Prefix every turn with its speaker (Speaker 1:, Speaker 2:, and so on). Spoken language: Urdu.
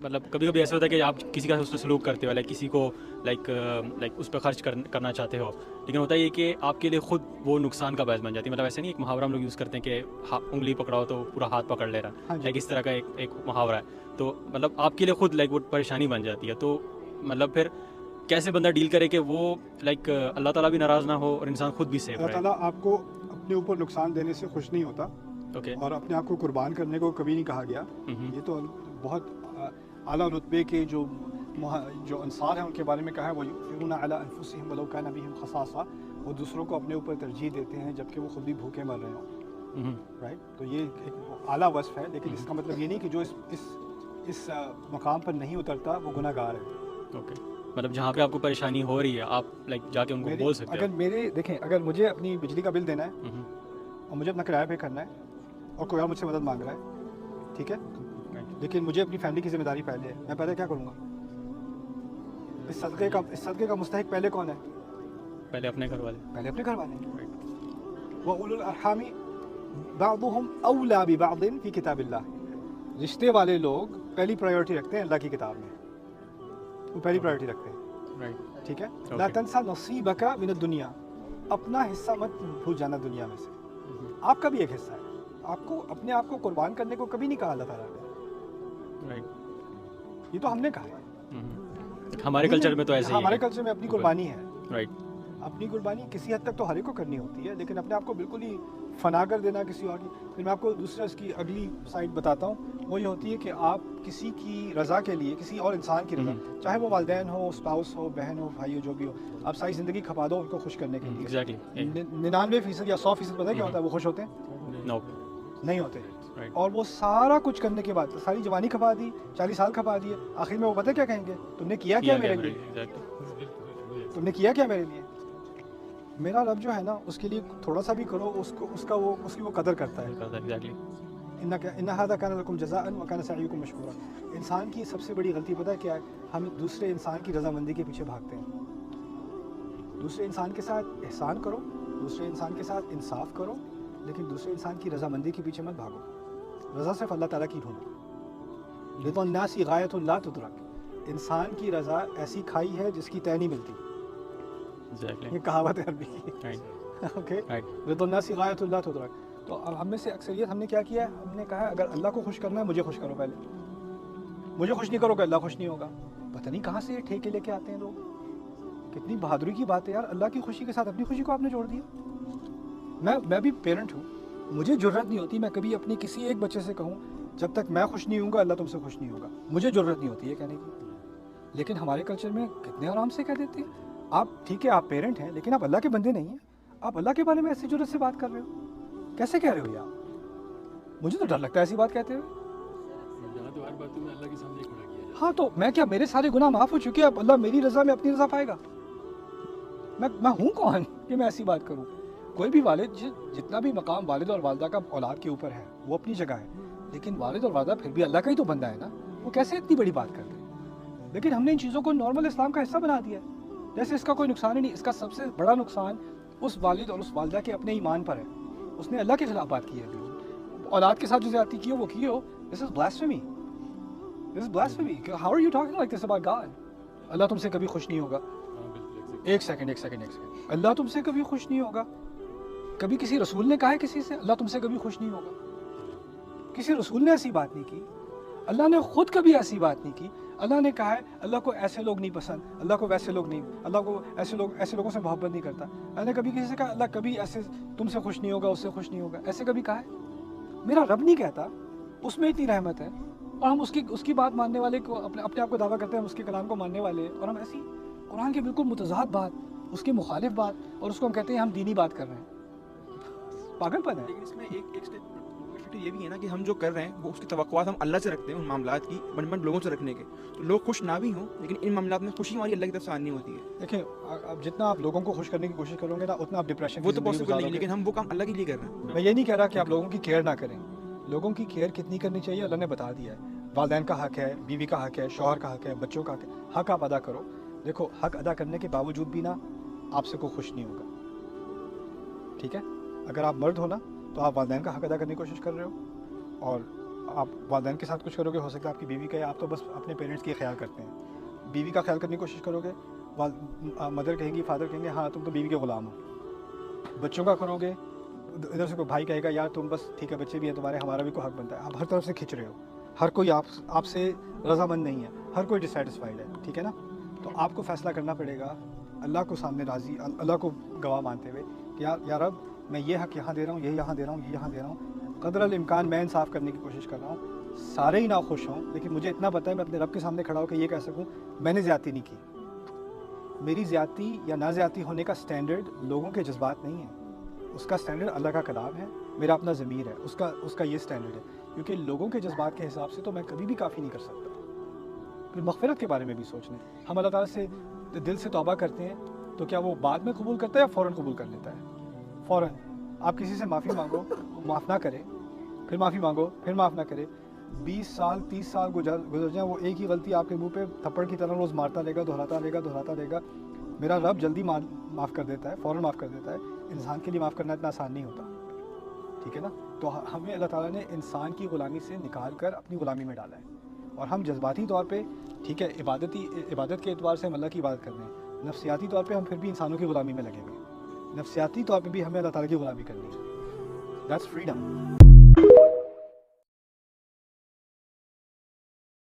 Speaker 1: مطلب کبھی کبھی ایسا ہوتا ہے کہ آپ کسی کا اس سے سلوک کرتے ہو، لائک کسی کو لائک اس پہ خرچ کرنا چاہتے ہو، لیکن ہوتا یہ کہ آپ کے لیے خود وہ نقصان کا باعث بن جاتی ہے. مطلب ایسے نہیں، ایک محاورہ ہم لوگ یوز کرتے ہیں کہ انگلی پکڑاؤ تو پورا ہاتھ پکڑ لے رہا، لائک اس طرح کا ایک محاورہ ہے. تو مطلب آپ کے لیے خود لائک وہ پریشانی بن جاتی ہے. تو مطلب پھر کیسے بندہ ڈیل کرے کہ وہ لائک اللہ تعالیٰ بھی ناراض نہ ہو اور انسان خود بھی سیف رہے؟
Speaker 2: اللہ تعالیٰ آپ کو اپنے اوپر نقصان دینے سے خوش نہیں ہوتا، اور اپنے آپ کو قربان کرنے کو کبھی نہیں کہا گیا. یہ تو بہت اعلیٰ رتبے کے جو انصار ہیں ان کے بارے میں کہا ہے، وہ یؤثرون علی انفسہم ولو کان بہم خصاصہ، وہ دوسروں کو اپنے اوپر ترجیح دیتے ہیں جبکہ وہ خود بھی بھوکے مر رہے ہوں. رائٹ، تو یہ ایک اعلیٰ وصف ہے، لیکن اس کا مطلب یہ نہیں کہ جو اس مقام پر نہیں اترتا وہ گناہ گار ہے.
Speaker 1: مطلب جہاں پہ آپ کو پریشانی ہو رہی ہے آپ لائک جا کے ان کو بول سکتے
Speaker 2: ہیں. اگر مجھے اپنی بجلی کا بل دینا ہے اور مجھے اپنا کرایہ پے کرنا ہے اور کوئی اور مجھ سے مدد مانگ رہا ہے، ٹھیک ہے، لیکن مجھے اپنی فیملی کی ذمہ داری پہلے ہے، میں پہلے کیا کروں گا؟ اس صدقے کا مستحق پہلے کون ہے؟
Speaker 1: پہلے اپنے گھر والے.
Speaker 2: وَأُولُو الْأَرْحَامِ بَعْضُهُمْ أَوْلَىٰ بِبَعْضٍ فِي كِتَابِ اللَّهِ. رشتے والے لوگ پہلی پرائیورٹی رکھتے ہیں اللہ کی کتاب میں، وہ پہلی پرائیورٹی رکھتے ہیں. ٹھیک ہے، لَا تَنْسَ نَصِيبَكَ مِنَ الدُّنْيَا، اپنا حصہ مت بھول جانا دنیا میں سے. آپ کا بھی ایک حصہ ہے، آپ کو اپنے آپ کو قربان کرنے کو کبھی نہیں کہا اللہ تعالیٰ نے. یہ تو ہم نے کہا ہے.
Speaker 1: ہمارے کلچر میں تو ایسے ہی ہے.
Speaker 2: ہمارے کلچر میں اپنی قربانی ہے.
Speaker 1: رائٹ،
Speaker 2: اپنی قربانی کسی حد تک تو ہر ایک کو کرنی ہوتی ہے، لیکن اپنے آپ کو بالکل ہی فنا کر دینا کسی اور کی. پھر میں آپ کو دوسرا اس کی اگلی سائڈ بتاتا ہوں، وہ یہ ہوتی ہے کہ آپ کسی کی رضا کے لیے، کسی اور انسان کی رضا، چاہے وہ والدین ہو، اسپاؤس ہو، بہن ہو، بھائی ہو، جو بھی ہو، آپ ساری زندگی کھپا دو ان کو خوش کرنے کے لیے. 99% یا 100% پتہ ہے کیا ہوتا ہے؟ وہ خوش ہوتے ہیں؟ نہیں ہوتے. اور وہ سارا کچھ کرنے کے بعد ساری جوانی کھپا دی، 40 سال کھپا دیے، آخر میں وہ پتہ کیا کہیں گے؟ تم نے کیا کیا میرے لیے؟ تم نے کیا کیا میرے لیے؟ میرا رب جو ہے نا، اس کے لیے تھوڑا سا بھی کرو، اس کی وہ قدر کرتا ہے. ان هذا كان لكم جزاء وكان سعيكم مشكورا. انسان کی سب سے بڑی غلطی پتہ ہے کیا ہے؟ ہم دوسرے انسان کی رضامندی کے پیچھے بھاگتے ہیں. دوسرے انسان کے ساتھ احسان کرو، دوسرے انسان کے ساتھ انصاف کرو، لیکن دوسرے انسان کی رضامندی کے پیچھے مت بھاگو. رضا صرف اللہ تعالیٰ کی ڈھونڈو. رضا الناس غایۃ لا تدرک. انسان کی رضا ایسی کھائی ہے جس کی تہ نہیں ملتی. یہ کہاوت ہے عربی کی. اوکے، رضا الناس غایۃ لا تدرک. تو ہم میں سے اکثریت ہم نے کیا کیا ہے؟ ہم نے کہا اگر اللہ کو خوش کرنا ہے مجھے خوش کرو، پہلے مجھے خوش نہیں کرو گے اللہ خوش نہیں ہوگا. پتہ نہیں کہاں سے یہ ٹھیکے لے کے آتے ہیں لوگ. کتنی بہادری کی بات ہے یار، اللہ کی خوشی کے ساتھ اپنی خوشی کو آپ نے جوڑ دیا. میں بھی پیرنٹ ہوں، مجھے جرت نہیں ہوتی میں کبھی اپنے کسی ایک بچے سے کہوں جب تک میں خوش نہیں ہوں گا اللہ تم سے خوش نہیں ہوگا. مجھے جرت نہیں ہوتی ہے کہنے کی. لیکن ہمارے کلچر میں کتنے آرام سے کہہ دیتے ہیں. آپ ٹھیک ہے آپ پیرنٹ ہیں، لیکن آپ اللہ کے بندے نہیں ہیں. آپ اللہ کے بارے میں ایسی جرت سے بات کر رہے ہو؟ کیسے کہہ رہے ہو یار؟ مجھے تو ڈر لگتا ہے ایسی بات کہتے ہوئے. ہاں تو میں کیا، میرے سارے گناہ معاف ہو چکے، اب اللہ میری رضا میں اپنی رضا پائے گا؟ میں ہوں کون کہ میں ایسی بات کروں؟ کوئی بھی والد، جتنا بھی مقام والد اور والدہ کا اولاد کے اوپر ہے وہ اپنی جگہ ہے، لیکن والد اور والدہ پھر بھی اللہ کا ہی تو بندہ ہے نا. وہ کیسے اتنی بڑی بات کرتے ہیں؟ لیکن ہم نے ان چیزوں کو نارمل اسلام کا حصہ بنا دیا ہے، جیسے اس کا کوئی نقصان ہی نہیں. اس کا سب سے بڑا نقصان اس والد اور اس والدہ کے اپنے ایمان پر ہے. اس نے اللہ کے خلاف بات کی ہے، اولاد کے ساتھ جو زیادتی کی ہو وہ کی ہو. This is blasphemy. This is blasphemy. How are you talking like this about God? اللہ تم سے کبھی خوش نہیں ہوگا. ایک سیکنڈ. اللہ تم سے کبھی خوش نہیں ہوگا. کبھی کسی رسول نے کہا ہے کسی سے اللہ تم سے کبھی خوش نہیں ہوگا؟ کسی رسول نے ایسی بات نہیں کی. اللہ نے خود کبھی ایسی بات نہیں کی. اللہ نے کہا ہے اللہ کو ایسے لوگ نہیں پسند، اللہ کو ویسے لوگ نہیں، اللہ کو ایسے لوگوں سے محبت نہیں کرتا. اللہ نے کبھی کسی سے کہا اللہ کبھی ایسے تم سے خوش نہیں ہوگا، اس سے خوش نہیں ہوگا؟ ایسے کبھی کہا ہے؟ میرا رب نہیں کہتا. اس میں اتنی رحمت ہے اور ہم اس کی بات ماننے والے کو اپنے آپ کو دعویٰ کرتے ہیں ہم اس کے کلام کو ماننے والے ہیں، اور ہم ایسی قرآن کے بالکل متضاد بات، اس کے مخالف بات، اور اس کو ہم کہتے ہیں ہم دینی بات کر رہے ہیں. پاگل پن ہے.
Speaker 3: لیکن اس میں ایک اسٹیپ یہ بھی ہے نا کہ ہم جو کر رہے ہیں وہ اس کی توقعات ہم اللہ سے رکھتے ہیں، ان معاملات کی بن لوگوں سے رکھنے کے. تو لوگ خوش نہ بھی ہوں لیکن ان معاملات میں خوشی ہماری اللہ کی طرف سے آنی ہوتی ہے.
Speaker 2: دیکھیں اب جتنا آپ لوگوں کو خوش کرنے کی کوشش کرو گے نا اتنا آپ ڈپریشن
Speaker 3: وہ تو پاسبل نہیں، لیکن ہم وہ کام اللہ کے لیے کر رہے ہیں.
Speaker 2: میں یہ نہیں کہہ رہا کہ آپ لوگوں کی کیئر نہ کریں. لوگوں کی کیئر کتنی کرنی چاہیے اللہ نے بتا دیا ہے. والدین کا حق ہے، بیوی کا حق ہے، شوہر کا حق ہے، بچوں کا حق ہے. حق آپ ادا کرو. دیکھو حق ادا کرنے کے باوجود بھی نا آپ سے کوئی خوش نہیں ہوگا. ٹھیک ہے، اگر آپ مرد ہو نا تو آپ والدین کا حق ادا کرنے کی کوشش کر رہے ہو، اور آپ والدین کے ساتھ کچھ کرو گے، ہو سکتا ہے آپ کی بیوی کا، آپ تو بس اپنے پیرنٹس کی خیال کرتے ہیں، بیوی کا خیال کرنے کی کوشش کرو گے، مدر کہیں گی، فادر کہیں گے ہاں تم تو بیوی کے غلام ہو، بچوں کا کرو گے، ادھر سے کوئی بھائی کہے گا یار تم بس ٹھیک ہے بچے بھی ہیں تمہارے، ہمارا بھی کوئی حق بنتا ہے، آپ ہر طرف سے کھنچ رہے ہو، ہر کوئی آپ سے رضامند نہیں ہے، ہر کوئی ڈسسیٹسفائیڈ ہے، ٹھیک ہے نا؟ تو آپ کو فیصلہ کرنا پڑے گا اللہ کو سامنے راضی، اللہ کو گواہ مانتے ہوئے کہ یا رب میں یہ حق یہاں دے رہا ہوں، یہ یہاں دے رہا ہوں، یہ یہاں دے رہا ہوں، قدر الامکان میں انصاف کرنے کی کوشش کر رہا ہوں، سارے ہی ناخوش ہوں لیکن مجھے اتنا پتہ ہے میں اپنے رب کے سامنے کھڑا ہو کے یہ کہہ سکوں میں نے زیادتی نہیں کی، میری زیادتی یا نا زیادتی ہونے کا سٹینڈرڈ لوگوں کے جذبات نہیں ہے، اس کا سٹینڈرڈ اللہ کا کلام ہے، میرا اپنا ضمیر ہے، اس کا یہ سٹینڈرڈ ہے، کیونکہ لوگوں کے جذبات کے حساب سے تو میں کبھی بھی کافی نہیں کر سکتا۔ پھر مغفرت کے بارے میں بھی سوچ لیں، ہم اللہ تعالیٰ سے دل سے توبہ کرتے ہیں تو کیا وہ بعد میں قبول کرتا ہے یا فوراً قبول کر لیتا ہے؟ فوراً۔ آپ کسی سے معافی مانگو، معاف نہ کرے، پھر معافی مانگو، پھر معاف نہ کرے، 20 سال 30 سال گزر جائیں، وہ ایک ہی غلطی آپ کے منہ پہ تھپڑ کی طرح روز مارتا رہے گا، دہراتا رہے گا۔ میرا رب جلدی معاف کر دیتا ہے، فوراً معاف کر دیتا ہے، انسان کے لیے معاف کرنا اتنا آسان نہیں ہوتا، ٹھیک ہے نا؟ تو ہمیں اللہ تعالیٰ نے انسان کی غلامی سے نکال کر اپنی غلامی میں ڈالا ہے، اور ہم جذباتی طور پہ ٹھیک ہے عبادت کے اعتبار سے ہم اللہ کی عبادت کر رہے ہیں، نفسیاتی طور پہ ہم پھر بھی انسانوں کی غلامی میں لگے ہوئے ہیں، نفسیاتی طور پہ بھی ہمیں اللہ تعالیٰ کی غلامی کرنی ہے، دیٹس فریڈم۔